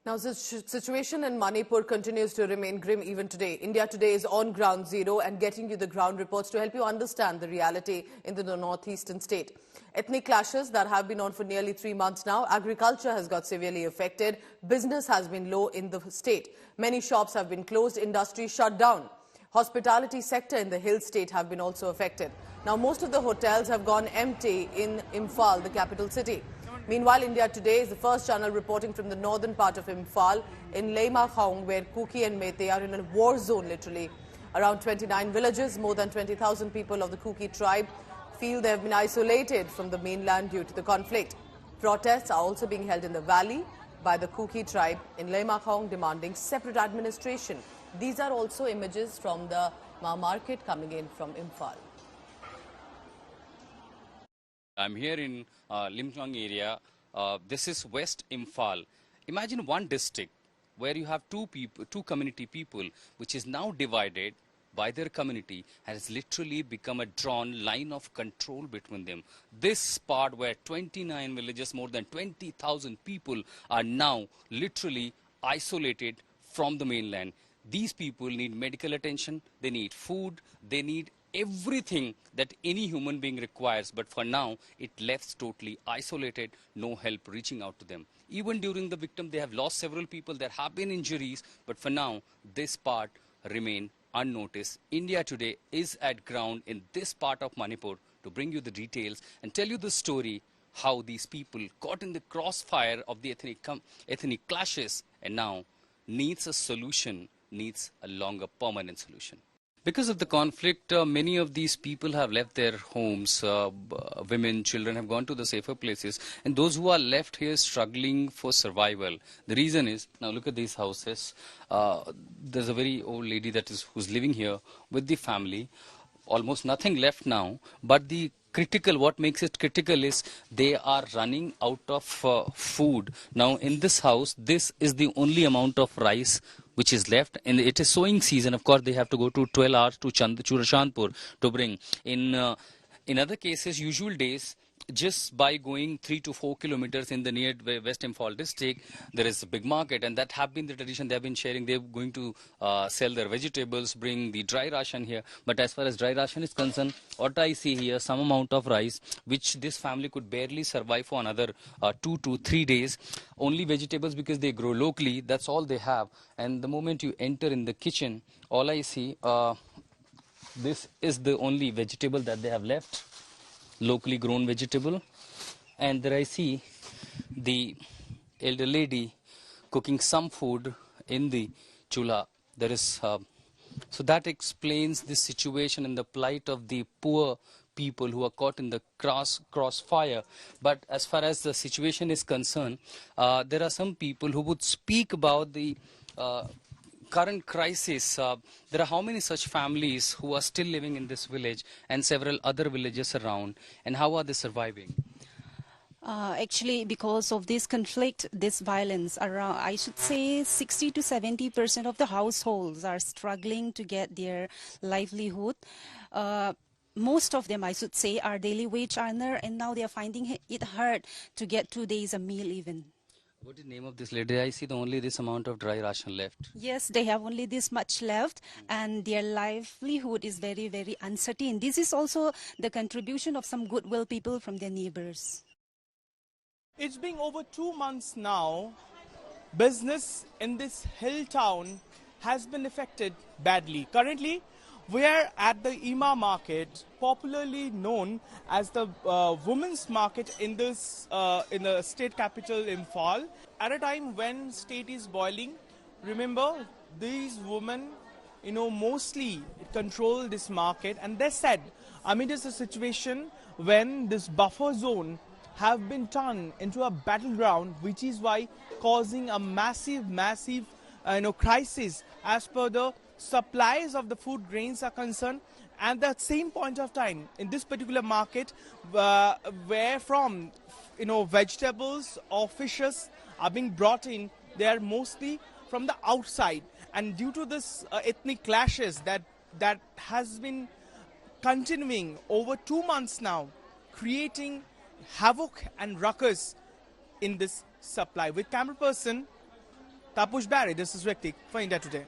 Now, the situation in Manipur continues to remain grim even today. India Today is on ground zero and getting you the ground reports to help you understand the reality in the northeastern state. Ethnic clashes that have been on for nearly 3 months now. Agriculture has got severely affected. Business has been low in the state. Many shops have been closed, industry shut down. Hospitality sector in the hill state have been also affected. Now, most of the hotels have gone empty in Imphal, the capital city. Meanwhile, India Today is the first channel reporting from the northern part of Imphal in Leimakhong, where Kuki and Meetei are in a war zone, literally. Around 29 villages, more than 20,000 people of the Kuki tribe feel they have been isolated from the mainland due to the conflict. Protests are also being held in the valley by the Kuki tribe in Leimakhong, demanding separate administration. These are also images from the market coming in from Imphal. I'm here in Limthong area. This is West Imphal. Imagine one district where you have two community people, which is now divided by their community, has literally become a drawn line of control between them. This part where 29 villages, more than 20,000 people are now literally isolated from the mainland. These people need medical attention, they need food, they need everything that any human being requires, but for now it left totally isolated, no help reaching out to them. Even during the victim, they have lost several people, there have been injuries, but for now this part remain unnoticed. India Today is at ground in this part of Manipur to bring you the details and tell you the story how these people got in the crossfire of the ethnic clashes and now needs a solution, needs a longer permanent solution. Because of the conflict, many of these people have left their homes. Women, children have gone to the safer places. And those who are left here struggling for survival. The reason is, now look at these houses. There's a very old lady who's living here with the family. Almost nothing left now. But the what makes it critical is they are running out of food. Now in this house, this is the only amount of rice which is left, and it is sowing season. Of course, they have to go to 12 hours to Churachandpur to bring. In other cases, usual days, just by going 3 to 4 kilometers in the near West Imphal district, there is a big market, and that have been the tradition they have been sharing. They're going to sell their vegetables, bring the dry ration here. But as far as dry ration is concerned, what I see here, some amount of rice, which this family could barely survive for another 2 to 3 days. Only vegetables because they grow locally, that's all they have. And the moment you enter in the kitchen, all I see, this is the only vegetable that they have left. Locally grown vegetable, and there I see the elder lady cooking some food in the chula. There is so that explains the situation and the plight of the poor people who are caught in the crossfire. But as far as the situation is concerned, there are some people who would speak about the current crisis. There are how many such families who are still living in this village and several other villages around, and how are they surviving? Actually, because of this conflict, this violence, around, I should say 60 to 70% of the households are struggling to get their livelihood. Most of them, I should say, are daily wage earner, and now they are finding it hard to get 2 days a meal even. What is the name of this lady? I see only this amount of dry ration left. Yes, they have only this much left, and their livelihood is very, very uncertain. This is also the contribution of some goodwill people from their neighbors. It's been over 2 months now. Business in this hill town has been affected badly. Currently, we are at the Ima market, popularly known as the women's market in this in the state capital Imphal. At a time when state is boiling, remember these women, mostly control this market, and they said, amid a situation when this buffer zone have been turned into a battleground, which is why causing a massive crisis as per the supplies of the food grains are concerned. And at the same point of time, in this particular market, where from vegetables or fishes are being brought in, they are mostly from the outside. And due to this ethnic clashes that has been continuing over 2 months now, creating havoc and ruckus in this supply. With camera person Tapush Barry, this is Ritik for India Today.